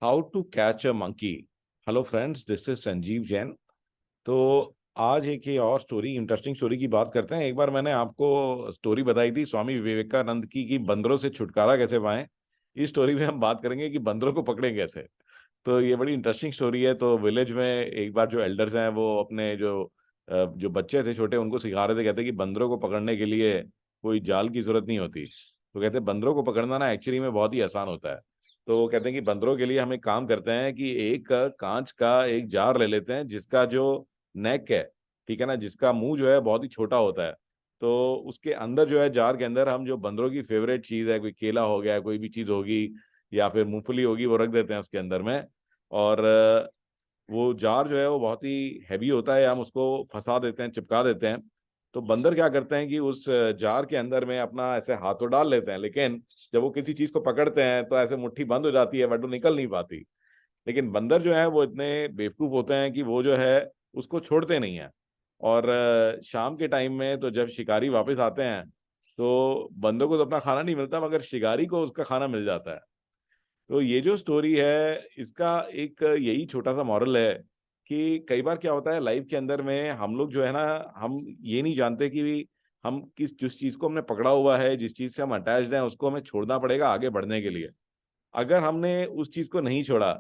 How to catch a monkey. Hello friends, this is Sanjeev Jain. तो आज एक ये और स्टोरी, इंटरेस्टिंग स्टोरी की बात करते हैं। एक बार मैंने आपको स्टोरी बताई थी स्वामी विवेकानंद की कि बंदरों से छुटकारा कैसे पाएं। इस स्टोरी में हम बात करेंगे कि बंदरों को पकड़ें कैसे। तो ये बड़ी इंटरेस्टिंग स्टोरी है। तो विलेज में एक बार जो एल्डर्स हैं वो अपने जो बच्चे थे छोटे, उनको सिखा रहे थे। कहते कि बंदरों को पकड़ने के लिए कोई जाल की जरूरत नहीं होती। तो कहते बंदरों को पकड़ना ना एक्चुअली में बहुत ही आसान होता है। तो वो कहते हैं कि बंदरों के लिए हम एक काम करते हैं कि एक कांच का एक जार ले लेते हैं जिसका जो नेक है, ठीक है ना, जिसका मुंह जो है बहुत ही छोटा होता है। तो उसके अंदर जो है, जार के अंदर, हम जो बंदरों की फेवरेट चीज है, कोई केला हो गया, कोई भी चीज होगी या फिर मूंगफली होगी, वो रख देते हैं उसके अंदर में। और वो जार जो है वो बहुत ही हैवी होता है, हम उसको फंसा देते हैं, चिपका देते हैं। तो बंदर क्या करते हैं कि उस जार के अंदर में अपना ऐसे हाथ तो डाल लेते हैं, लेकिन जब वो किसी चीज को पकड़ते हैं तो ऐसे मुट्ठी बंद हो जाती है, बट वो निकल नहीं पाती। लेकिन बंदर जो है वो इतने बेवकूफ होते हैं कि वो जो है उसको छोड़ते नहीं है। और शाम के टाइम में तो जब शिकारी वापस आते हैं तो बंदर को तो अपना खाना नहीं मिलता, मगर शिकारी को उसका खाना मिल जाता है। तो ये जो स्टोरी है, इसका एक यही छोटा सा मॉरल है कि कई बार क्या होता है लाइफ के अंदर में, हम लोग जो है ना, हम ये नहीं जानते कि हम जिस चीज को हमने पकड़ा हुआ है, जिस चीज से हम अटैच्ड हैं, उसको हमें छोड़ना पड़ेगा आगे बढ़ने के लिए। अगर हमने उस चीज को नहीं छोड़ा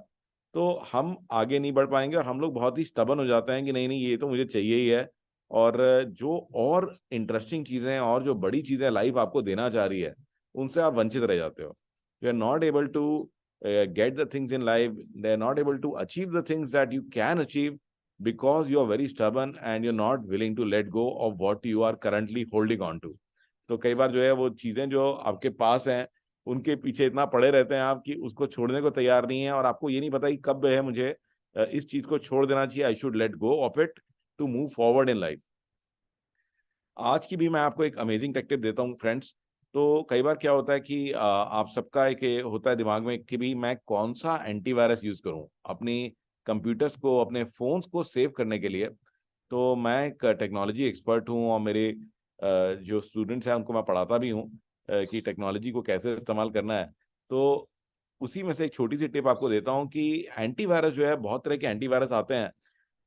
तो हम आगे नहीं बढ़ पाएंगे, और हम लोग बहुत ही स्टबन हो जाते हैं कि नहीं नहीं, ये तो मुझे चाहिए ही है। और जो और इंटरेस्टिंग चीजें और जो बड़ी चीजें लाइफ आपको देना चाह रही है, उनसे आप वंचित रह जाते हो। You are not able to get the things in life, they're not able to achieve the things that you can achieve because you are very stubborn and you're not willing to let go of what you are currently holding on to. तो कई बार जो है वो चीजें जो आपके पास हैं, उनके पीछे इतना पड़े रहते हैं आप कि उसको छोड़ने को तैयार नहीं है, और आपको ये नहीं पता कि कब है मुझे इस चीज को छोड़ देना चाहिए। I should let go of it to move forward in life. आज की भी मैं आपको एक अमेजिंग टेक्टिप देता हूँ फ्रेंड्स। तो कई बार क्या होता है कि आप सबका एक ये होता है दिमाग में कि भी मैं कौन सा एंटीवायरस यूज करूं अपनी कंप्यूटर्स को, अपने फोन्स को सेव करने के लिए। तो मैं एक टेक्नोलॉजी एक्सपर्ट हूं, और मेरे जो स्टूडेंट्स हैं उनको मैं पढ़ाता भी हूं कि टेक्नोलॉजी को कैसे इस्तेमाल करना है। तो उसी में से एक छोटी सी टिप आपको देता हूं कि एंटीवायरस जो है, बहुत तरह के एंटीवायरस आते हैं,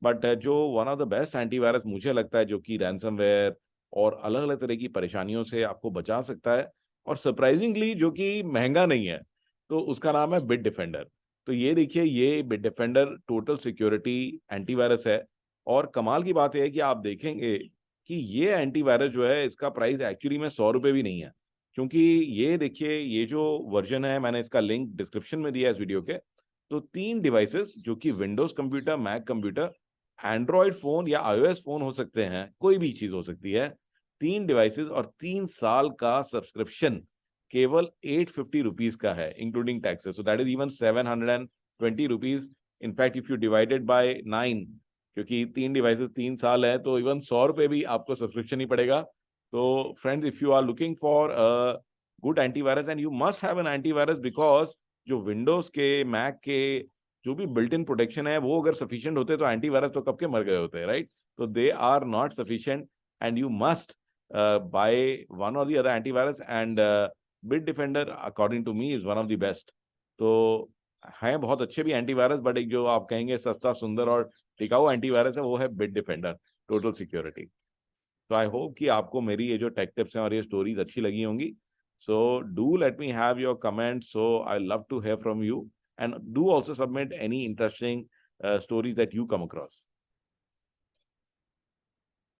बट जो one of the best antivirus मुझे लगता है, जो कि रैंसमवेयर और अलग अलग तरह की परेशानियों से आपको बचा सकता है, और सरप्राइजिंगली जो कि महंगा नहीं है, तो उसका नाम है बिट डिफेंडर। तो ये देखिए, ये bit defender total security antivirus है। और कमाल की बात यह है कि आप देखेंगे कि ये एंटीवायरस जो है, इसका प्राइस एक्चुअली में 100 रुपये भी नहीं है। क्योंकि ये देखिए, ये जो वर्जन है, मैंने इसका लिंक डिस्क्रिप्शन में दिया है इस वीडियो के। तो 3 डिवाइसेस, जो कि Windows computer, Mac computer, Android phone या iOS फोन हो सकते हैं, कोई भी चीज हो सकती है। 3 डिवाइसेस और 3 साल का सब्सक्रिप्शन केवल 850 रुपीज का है, including taxes. So that is even 720 rupees. In fact if you divided by 9, क्योंकि 3 डिवाइसेस 3 साल है, तो इवन 100 रुपये भी आपको सब्सक्रिप्शन ही पड़ेगा। तो friends, if you are looking for a good antivirus, and you must have an antivirus, because जो विंडोज के, मैक के जो भी बिल्ट इन प्रोटेक्शन है, वो अगर सफिशिएंट होते तो एंटीवायरस तो कब के मर गए होते, राइट। तो they are not sufficient, and you must buy one or the other antivirus, and Bitdefender according to me is one of the best. तो हैं बहुत अच्छे भी एंटीवायरस, बट एक जो आप कहेंगे सस्ता, सुंदर और टिकाऊ एंटीवायरस है, वो है बिट डिफेंडर टोटल सिक्योरिटी। तो आई होप कि आपको मेरी ये जो टेक टिप्स हैं और ये स्टोरीज अच्छी लगी होंगी। So do let me have your comment, so I love to hear from you, and do also submit any interesting stories that you come across.